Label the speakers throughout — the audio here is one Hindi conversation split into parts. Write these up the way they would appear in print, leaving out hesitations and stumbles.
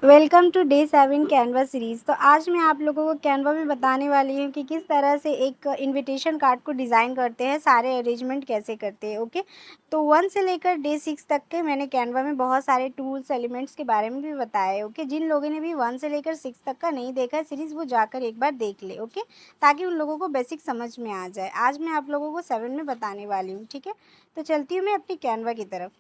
Speaker 1: Welcome to day 7 Canva series. तो आज मैं आप लोगों को कैनवा में बताने वाली हूँ कि किस तरह से एक इनविटेशन कार्ड को डिज़ाइन करते हैं, सारे अरेंजमेंट कैसे करते हैं। ओके, तो 1 से लेकर डे 6 तक के मैंने कैनवा में बहुत सारे टूल्स एलिमेंट्स के बारे में भी बताया है। ओके, जिन लोगों ने भी 1 से लेकर 6 तक का नहीं देखा है सीरीज़, वो जाकर एक बार देख ले। ओके, ताकि उन लोगों को बेसिक समझ में आ जाए। आज मैं आप लोगों को 7 में बताने वाली हूँ। ठीक है, तो चलती हूँ मैं अपनी कैनवा की तरफ।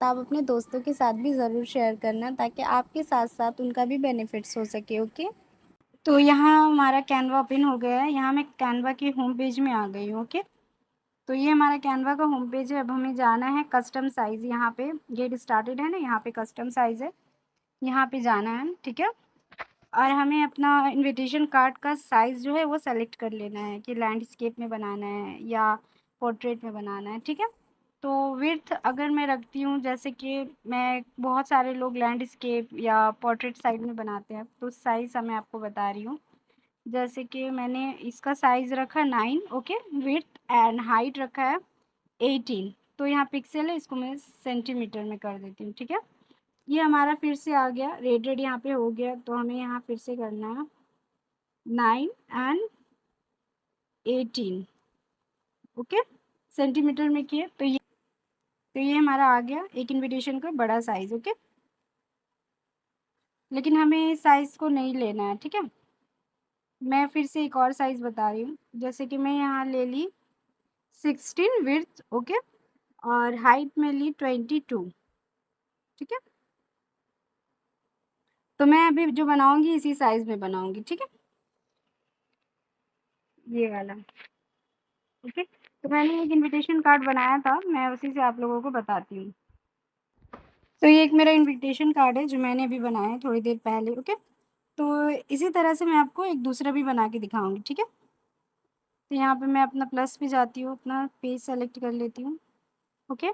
Speaker 1: आप अपने दोस्तों के साथ भी ज़रूर शेयर करना ताकि आपके साथ साथ उनका भी बेनिफिट्स हो सके। ओके, तो यहाँ हमारा कैनवा ओपन हो गया है। यहाँ मैं कैनवा की होम पेज में आ गई हूँ। ओके, तो ये हमारा कैनवा का होम पेज है। अब हमें जाना है कस्टम साइज़। यहाँ पे गेट स्टार्टेड है ना, यहाँ पे कस्टम साइज़ है, यहाँ पे जाना है। ठीक है, और हमें अपना इनविटेशन कार्ड का साइज़ जो है वो सेलेक्ट कर लेना है कि लैंडस्केप में बनाना है या पोर्ट्रेट में बनाना है। ठीक है, तो विड्थ अगर मैं रखती हूँ, जैसे कि मैं बहुत सारे लोग लैंडस्केप या पोर्ट्रेट साइड में बनाते हैं, तो साइज़ मैं आपको बता रही हूँ। जैसे कि मैंने इसका साइज़ रखा 9। ओके, विड्थ एंड हाइट रखा है 18। तो यहाँ पिक्सल है, इसको मैं सेंटीमीटर में कर देती हूँ। ठीक है, ये हमारा फिर से आ गया, रेडेड यहाँ पे हो गया। तो हमें यहाँ फिर से करना है 9 एंड 18। ओके, सेंटीमीटर में किए तो ये हमारा आ गया एक इनविटेशन का बड़ा साइज़। ओके, लेकिन हमें इस साइज़ को नहीं लेना है। ठीक है, मैं फिर से एक और साइज़ बता रही हूँ। जैसे कि मैं यहाँ ले ली 16 विड्थ। ओके, और हाइट में ली 22। ठीक है, तो मैं अभी जो बनाऊंगी इसी साइज़ में बनाऊंगी। ठीक है, ये वाला। ओके, तो मैंने एक इनविटेशन कार्ड बनाया था, मैं उसी से आप लोगों को बताती हूँ। तो ये एक मेरा इनविटेशन कार्ड है जो मैंने अभी बनाया है थोड़ी देर पहले। ओके, तो इसी तरह से मैं आपको एक दूसरा भी बना के दिखाऊंगी। ठीक है, तो यहाँ पे मैं अपना प्लस पे जाती हूँ, अपना पेज सेलेक्ट कर लेती हूँ। ओके,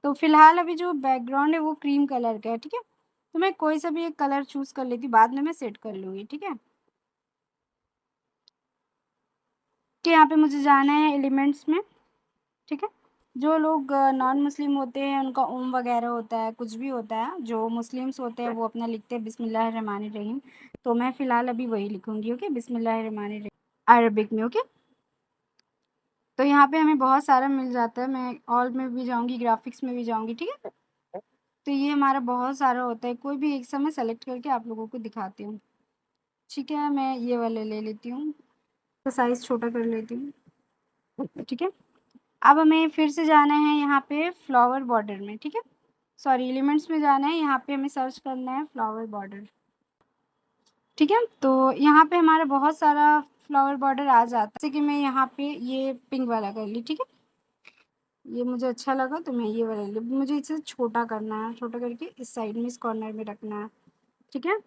Speaker 1: तो फिलहाल अभी जो बैकग्राउंड है वो क्रीम कलर का है। ठीक है, तो मैं कोई सा भी एक कलर चूज़ कर लेती हूँ, बाद में मैं सेट कर लूँगी। ठीक है, कि यहाँ पे मुझे जाना है एलिमेंट्स में। ठीक है, जो लोग नॉन मुस्लिम होते हैं उनका ओम वगैरह होता है, कुछ भी होता है, जो मुस्लिम्स होते हैं वो अपना लिखते हैं बिस्मिल्लाहिर्रहमानिर्रहीम। तो मैं फ़िलहाल अभी वही लिखूँगी। ओके, बिस्मिल्लाहिर्रहमानिर्रहीम अरबिक में। ओके, तो यहाँ पे हमें बहुत सारा मिल जाता है। मैं ऑल में भी जाऊँगी, ग्राफिक्स में भी जाऊँगी। ठीक है, तो ये हमारा बहुत सारा होता है, कोई भी एक समय सेलेक्ट करके आप लोगों को दिखाती हूँ। ठीक है, मैं ये वाले ले लेती हूँ, तो साइज़ छोटा कर लेती हूँ। ठीक है, अब हमें फिर से जाना है यहाँ पे फ्लावर बॉर्डर में। ठीक है, सॉरी, एलिमेंट्स में जाना है, यहाँ पे हमें सर्च करना है फ्लावर बॉर्डर। ठीक है, तो यहाँ पे हमारा बहुत सारा फ्लावर बॉर्डर आ जाता है। जैसे कि मैं यहाँ पे ये पिंक वाला कर ली। ठीक है, ये मुझे अच्छा लगा तो मैं ये वाला ली। मुझे इसे छोटा करना है, छोटा करके इस साइड में, इस कॉर्नर में रखना है। ठीक है,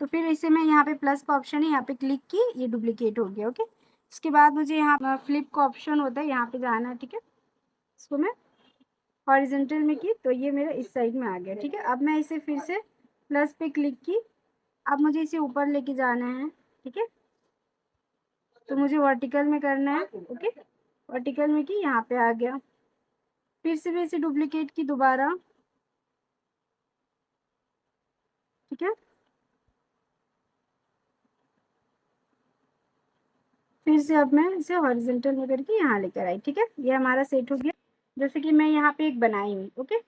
Speaker 1: तो फिर इसे मैं यहाँ पे प्लस का ऑप्शन है, यहाँ पे क्लिक की, ये डुप्लीकेट हो गया। ओके, इसके बाद मुझे यहाँ फ्लिप का ऑप्शन होता है, यहाँ पे जाना है। ठीक है, इसको मैं हॉरिजेंटल में की तो ये मेरा इस साइड में आ गया। ठीक है, अब मैं इसे फिर से प्लस पे क्लिक की, अब मुझे इसे ऊपर लेके जाना है। ठीक है, तो मुझे वर्टिकल में करना है। ओके, वर्टिकल में की, यहाँ पे आ गया। फिर से मैं इसे डुप्लीकेट की दोबारा। ठीक है, फिर से अब मैं इसे हॉरिजेंटल में करके यहाँ लेकर आई। ठीक है, ये हमारा सेट हो गया। जैसे कि मैं यहाँ पे एक बनाई हूँ। ओके,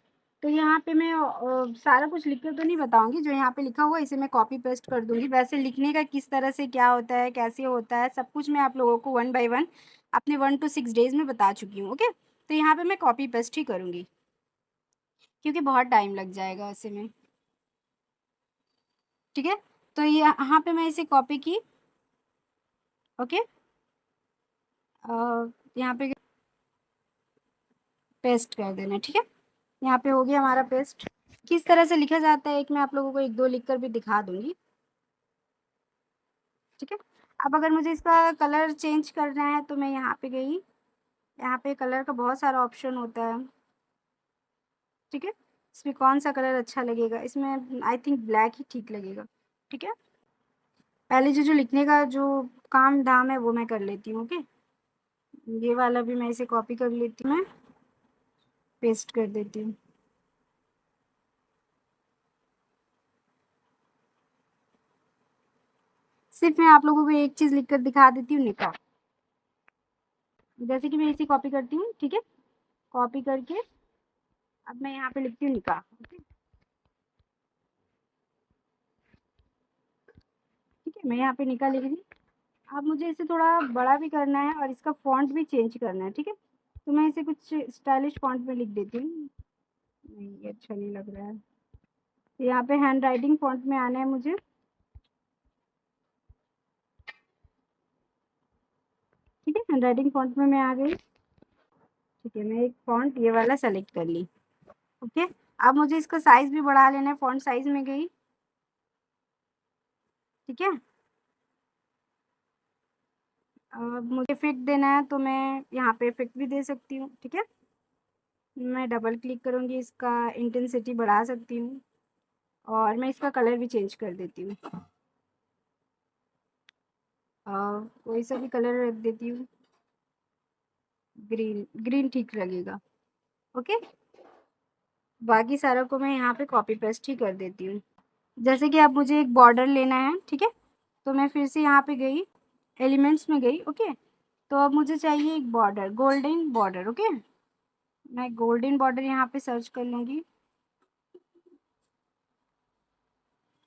Speaker 1: तो यहाँ पे मैं सारा कुछ लिख कर तो नहीं बताऊंगी, जो यहाँ पे लिखा हुआ है इसे मैं कॉपी पेस्ट कर दूंगी। वैसे लिखने का किस तरह से क्या होता है, कैसे होता है, सब कुछ मैं आप लोगों को 1 बाय 1 अपने 1 to 6 डेज में बता चुकी हूँ। ओके, तो यहाँ पे मैं कॉपी पेस्ट ही करूँगी क्योंकि बहुत टाइम लग जाएगा ऐसे में। ठीक है, तो ये यहाँ पे मैं इसे कॉपी की। ओके, यहाँ पे पेस्ट कर देना। ठीक है, यहाँ पे हो गया हमारा पेस्ट। किस तरह से लिखा जाता है एक मैं आप लोगों को एक दो लिख कर भी दिखा दूंगी। ठीक है, अब अगर मुझे इसका कलर चेंज करना है तो मैं यहाँ पे गई, यहाँ पे कलर का बहुत सारा ऑप्शन होता है। ठीक है, इसमें कौन सा कलर अच्छा लगेगा, इसमें आई थिंक ब्लैक ही ठीक लगेगा। ठीक है, पहले जो लिखने का जो काम धाम है वो मैं कर लेती हूँ। ओके, ये वाला भी मैं इसे कॉपी कर लेती हूँ, मैं पेस्ट कर देती हूँ। सिर्फ मैं आप लोगों को एक चीज़ लिख कर दिखा देती हूँ, निकाह। जैसे कि मैं इसे कॉपी करती हूँ, ठीक है। कॉपी करके अब मैं यहाँ पे लिखती हूँ निकाह, ओके। ठीक है, मैं यहाँ पे निकाह लिख दी। अब मुझे इसे थोड़ा बड़ा भी करना है और इसका फॉन्ट भी चेंज करना है, ठीक है। तो मैं इसे कुछ स्टाइलिश फॉन्ट में लिख देती हूँ। नहीं, ये अच्छा नहीं लग रहा है। तो यहाँ पे हैंड राइटिंग फॉन्ट में आना है मुझे। ठीक है, हैंड राइटिंग फॉन्ट में मैं आ गई। ठीक है, मैं एक फॉन्ट ये वाला सेलेक्ट कर ली, ओके। अब मुझे इसका साइज भी बढ़ा लेना है, फॉन्ट साइज में गई, ठीक है। अब मुझे इफेक्ट देना है तो मैं यहाँ पे इफेक्ट भी दे सकती हूँ, ठीक है। मैं डबल क्लिक करूँगी, इसका इंटेंसिटी बढ़ा सकती हूँ और मैं इसका कलर भी चेंज कर देती हूँ। कोई सा भी कलर रख देती हूँ, ग्रीन, ग्रीन ठीक लगेगा, ओके। बाकी सारा को मैं यहाँ पे कॉपी पेस्ट ही कर देती हूँ। जैसे कि अब मुझे एक बॉर्डर लेना है, ठीक है। तो मैं फिर से यहाँ पे गई, एलिमेंट्स में गई, ओके। तो अब मुझे चाहिए एक बॉर्डर, गोल्डन बॉर्डर, ओके। मैं गोल्डन बॉर्डर यहाँ पे सर्च कर लूँगी,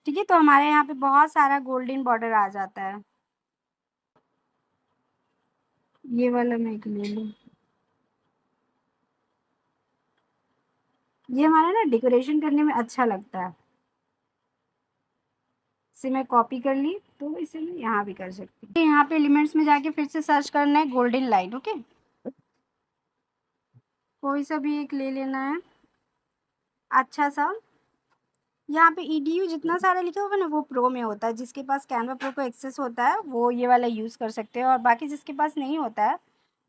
Speaker 1: ठीक है। तो हमारे यहाँ पे बहुत सारा गोल्डन बॉर्डर आ जाता है। ये वाला मैं एक ले लूँ। ये हमारा ना डेकोरेशन करने में अच्छा लगता है। इसे मैं कॉपी कर ली, तो इसे मैं यहाँ भी कर सकती हूँ। यहाँ पे एलिमेंट्स में जाके फिर से सर्च करना है गोल्डन लाइन, ओके। कोई सा भी एक ले लेना है अच्छा सा। यहाँ पे EDU जितना सारा लिखा होगा ना वो प्रो में होता है। जिसके पास कैनवा प्रो को एक्सेस होता है वो ये वाला यूज़ कर सकते हैं, और बाकी जिसके पास नहीं होता है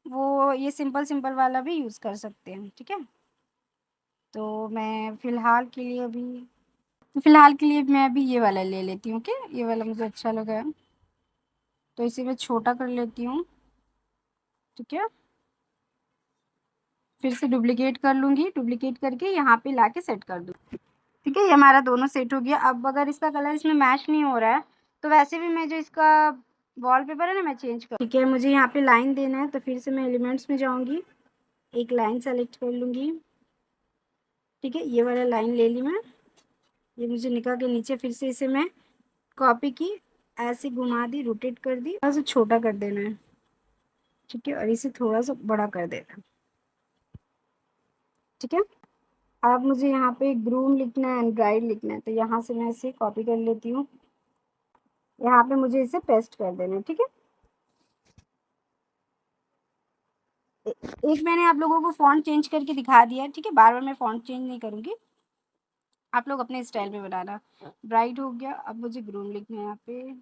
Speaker 1: वो ये सिंपल सिंपल वाला भी यूज़ कर सकते हैं, ठीक है। तो मैं फ़िलहाल के लिए मैं अभी ये वाला ले लेती हूँ, ओके। ये वाला मुझे अच्छा लगा है, तो इसे मैं छोटा कर लेती हूँ, ठीक है। फिर से डुप्लिकेट कर लूँगी, डुप्लिकेट करके यहाँ पे लाके सेट कर दूँ, ठीक है। ये हमारा दोनों सेट हो गया। अब अगर इसका कलर इसमें मैच नहीं हो रहा है तो वैसे भी मैं जो इसका वॉलपेपर है ना मैं चेंज कर, ठीक है। मुझे यहाँ पे लाइन देना है तो फिर से मैं एलिमेंट्स में जाऊँगी, एक लाइन सेलेक्ट कर लूँगी, ठीक है। ये वाला लाइन ले ली मैं। ये मुझे निकाल के नीचे फिर से इसे मैं कॉपी की, ऐसे घुमा दी, रोटेट कर दी, थोड़ा सा छोटा कर देना है, ठीक है। और इसे थोड़ा सा बड़ा कर देना है, ठीक है। अब मुझे यहाँ पे ग्रूम लिखना है, एंड्रॉइड लिखना है, तो यहाँ से मैं इसे कॉपी कर लेती हूँ। यहाँ पे मुझे इसे पेस्ट कर देना है, ठीक है। एक मैंने आप लोगों को फ़ॉन्ट चेंज करके दिखा दिया है, ठीक है। बार बार मैं फ़ॉन्ट चेंज नहीं करूँगी, आप लोग अपने स्टाइल में बनाना। ब्राइट हो गया। अब मुझे ग्रूम लिखना है यहाँ पे,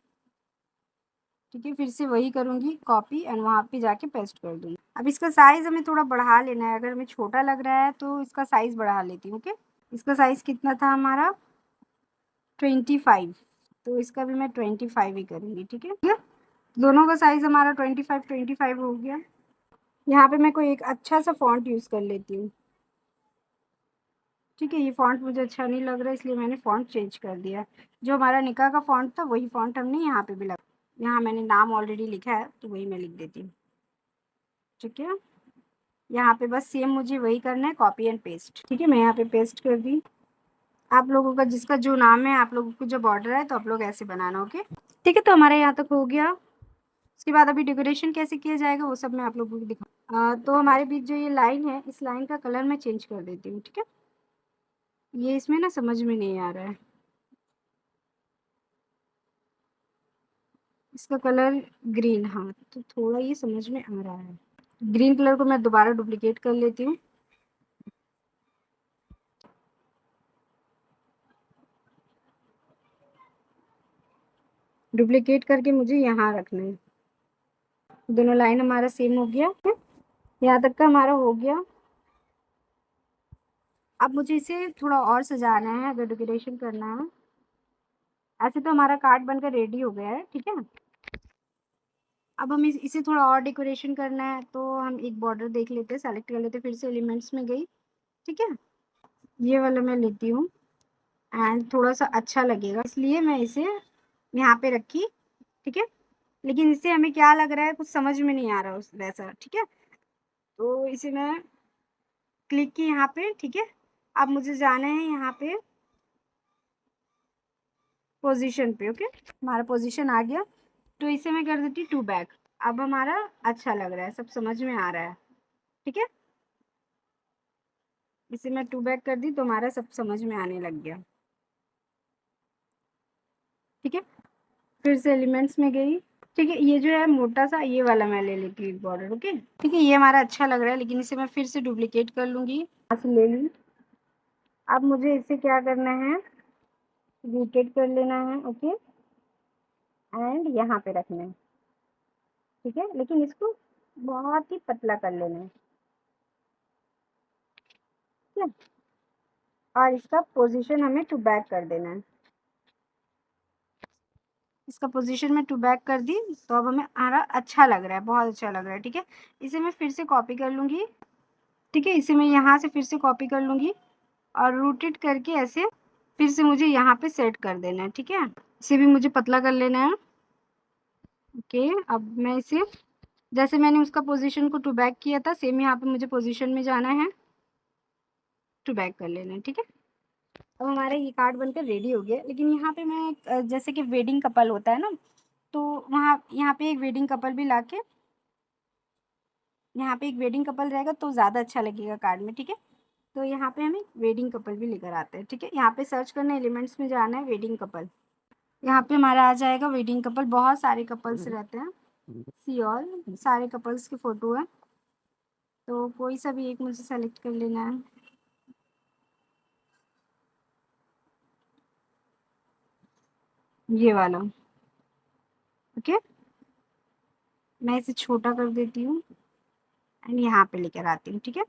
Speaker 1: ठीक है। फिर से वही करूँगी, कॉपी एंड वहाँ पे जाके पेस्ट कर दूँगी। अब इसका साइज़ हमें थोड़ा बढ़ा लेना है। अगर हमें छोटा लग रहा है तो इसका साइज़ बढ़ा लेती हूँ, ओके। इसका साइज़ कितना था हमारा, 25। तो इसका भी मैं 25 ही करूँगी, ठीक है। दोनों का साइज़ हमारा 25 हो गया। यहाँ पे मैं कोई एक अच्छा सा फ़ॉन्ट यूज़ कर लेती हूँ, ठीक है। ये फ़ॉन्ट मुझे अच्छा नहीं लग रहा है इसलिए मैंने फ़ॉन्ट चेंज कर दिया। जो हमारा निकाह का फ़ॉन्ट था वही फ़ॉन्ट हमने यहाँ पे भी लगा। यहाँ मैंने नाम ऑलरेडी लिखा है तो वही मैं लिख देती हूँ, ठीक है। यहाँ पे बस सेम मुझे वही करना है, कॉपी एंड पेस्ट, ठीक है। मैं यहाँ पे पेस्ट कर दी। आप लोगों का जिसका जो नाम है, आप लोगों को जो बॉर्डर है तो आप लोग ऐसे बनाना, ओके, ठीक है। तो हमारे यहाँ तक हो गया। उसके बाद अभी डेकोरेशन कैसे किया जाएगा वो सब मैं आप लोगों को दिखा। तो हमारे बीच जो ये लाइन है, इस लाइन का कलर मैं चेंज कर देती हूँ, ठीक है। ये इसमें ना समझ में नहीं आ रहा है, इसका कलर ग्रीन, हाँ तो थोड़ा ये समझ में आ रहा है। ग्रीन कलर को मैं दोबारा डुप्लीकेट कर लेती हूँ, डुप्लीकेट करके मुझे यहाँ रखना है। दोनों लाइन हमारा सेम हो गया, यहाँ तक का हमारा हो गया। अब मुझे इसे थोड़ा और सजाना है, अगर डेकोरेशन करना है। ऐसे तो हमारा कार्ड बनकर रेडी हो गया है, ठीक है। अब हमें इसे थोड़ा और डेकोरेशन करना है तो हम एक बॉर्डर देख लेते हैं, सेलेक्ट कर लेते हैं। फिर से एलिमेंट्स में गई, ठीक है। ये वाला मैं लेती हूँ एंड थोड़ा सा अच्छा लगेगा इसलिए मैं इसे यहाँ पे रखी ठीक है। लेकिन इससे हमें क्या लग रहा है, कुछ समझ में नहीं आ रहा उस वैसा, ठीक है। तो इसे मैं क्लिक की यहाँ पे, ठीक है। अब मुझे जाना है यहाँ पे पोजीशन पे, ओके। हमारा पोजीशन आ गया, तो इसे मैं कर देती टू बैक। अब हमारा अच्छा लग रहा है, सब समझ में आ रहा है, ठीक है। इसे मैं टू बैक कर दी तो हमारा सब समझ में आने लग गया, ठीक है। फिर से एलिमेंट्स में गई, ठीक है। ये जो है मोटा सा, ये वाला मैं ले लेती हूँ बॉर्डर, ओके। ठीक है, ये हमारा अच्छा लग रहा है, लेकिन इसे मैं फिर से डुप्लीकेट कर लूँगी। यहाँ से ले ली। अब मुझे इसे क्या करना है, रोटेट कर लेना है, ओके। एंड यहाँ पे रखना है, ठीक है। लेकिन इसको बहुत ही पतला कर लेना है, ठीक है। और इसका पोजीशन हमें टू बैक कर देना है। इसका पोजीशन में टू बैक कर दी, तो अब हमें हमारा अच्छा लग रहा है, बहुत अच्छा लग रहा है, ठीक है। इसे मैं फिर से कॉपी कर लूँगी, ठीक है। इसे मैं यहाँ से फिर से कॉपी कर लूँगी और रोटेट करके ऐसे फिर से मुझे यहाँ पे सेट कर देना है, ठीक है। इसे भी मुझे पतला कर लेना है, ओके। अब मैं इसे, जैसे मैंने उसका पोजीशन को टू बैक किया था, सेम यहाँ पे मुझे पोजीशन में जाना है, टू बैक कर लेना है, ठीक है। अब हमारा ये कार्ड बनकर रेडी हो गया। लेकिन यहाँ पे मैं जैसे कि वेडिंग कपल होता है ना, तो वहाँ यहाँ पे एक वेडिंग कपल भी लाके, यहाँ पे एक वेडिंग कपल रहेगा तो ज़्यादा अच्छा लगेगा कार्ड में, ठीक है। तो यहाँ पे हम एक वेडिंग कपल भी लेकर आते हैं, ठीक है। यहाँ पे सर्च करना, एलिमेंट्स में जाना है, वेडिंग कपल। यहाँ पे हमारा आ जाएगा वेडिंग कपल, बहुत सारे कपल्स रहते हैं, सी ऑल, सारे कपल्स की फ़ोटो है। तो कोई सा भी एक मुझे सेलेक्ट कर लेना है, ये वाला, ओके। मैं इसे छोटा कर देती हूँ एंड यहाँ पे लेकर आती हूँ, ठीक है।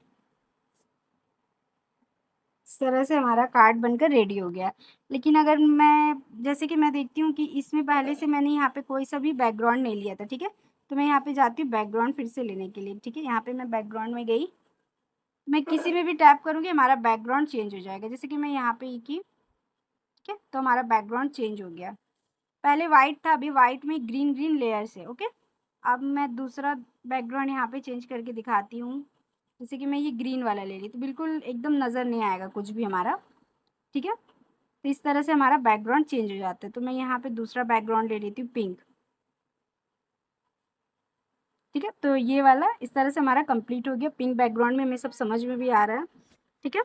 Speaker 1: इस तरह से हमारा कार्ड बनकर रेडी हो गया। लेकिन अगर मैं, जैसे कि मैं देखती हूँ कि इसमें पहले से मैंने यहाँ पे कोई सा भी बैकग्राउंड नहीं लिया था, ठीक है। तो मैं यहाँ पे जाती हूँ बैकग्राउंड फिर से लेने के लिए, ठीक है। यहाँ पे मैं बैकग्राउंड में गई, मैं किसी में भी टैप करूँगी हमारा बैकग्राउंड चेंज हो जाएगा। जैसे कि मैं यहाँ पे ये की, ठीक है, तो हमारा बैकग्राउंड चेंज हो गया। पहले वाइट था, अभी वाइट में ग्रीन ग्रीन लेयर्स है, ओके। अब मैं दूसरा बैकग्राउंड यहाँ पे चेंज करके दिखाती हूँ। जैसे कि मैं ये ग्रीन वाला ले ली, तो बिल्कुल एकदम नज़र नहीं आएगा कुछ भी हमारा, ठीक है। तो इस तरह से हमारा बैकग्राउंड चेंज हो जाता है। तो मैं यहाँ पे दूसरा बैकग्राउंड ले लेती हूँ, पिंक, ठीक है। तो ये वाला इस तरह से हमारा कंप्लीट हो गया, पिंक बैकग्राउंड में हमें सब समझ में भी आ रहा है, ठीक है।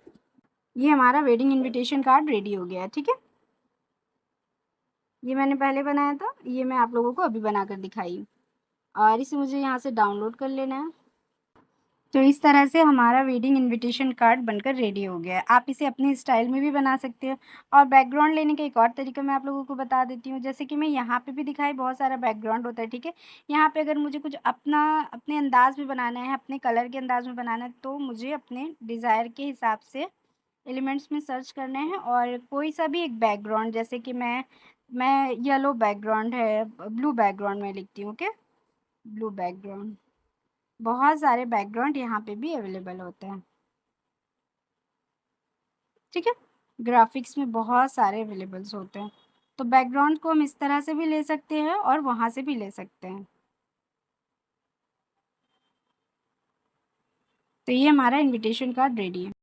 Speaker 1: ये हमारा वेडिंग इनविटेशन कार्ड रेडी हो गया है, ठीक है। ये मैंने पहले बनाया था, ये मैं आप लोगों को अभी बनाकर दिखाई, और इसे मुझे यहाँ से डाउनलोड कर लेना है। तो इस तरह से हमारा वेडिंग इनविटेशन कार्ड बनकर रेडी हो गया है। आप इसे अपने स्टाइल में भी बना सकते हो। और बैकग्राउंड लेने का एक और तरीका मैं आप लोगों को बता देती हूँ। जैसे कि मैं यहाँ पे भी दिखाई, बहुत सारा बैकग्राउंड होता है, ठीक है। यहाँ पे अगर मुझे कुछ अपना अपने अंदाज में बनाना है, अपने कलर के अंदाज में बनाना है, तो मुझे अपने डिज़ायर के हिसाब से एलिमेंट्स में सर्च करना है और कोई सा भी एक बैकग्राउंड, जैसे कि मैं येलो बैकग्राउंड है, ब्लू बैकग्राउंड में लिखती हूँ, ओके। ब्लू बैकग्राउंड, बहुत सारे बैकग्राउंड यहाँ पे भी अवेलेबल होते हैं, ठीक है। ग्राफिक्स में बहुत सारे अवेलेबल्स होते हैं। तो बैकग्राउंड को हम इस तरह से भी ले सकते हैं और वहाँ से भी ले सकते हैं। तो ये हमारा इनविटेशन कार्ड रेडी है।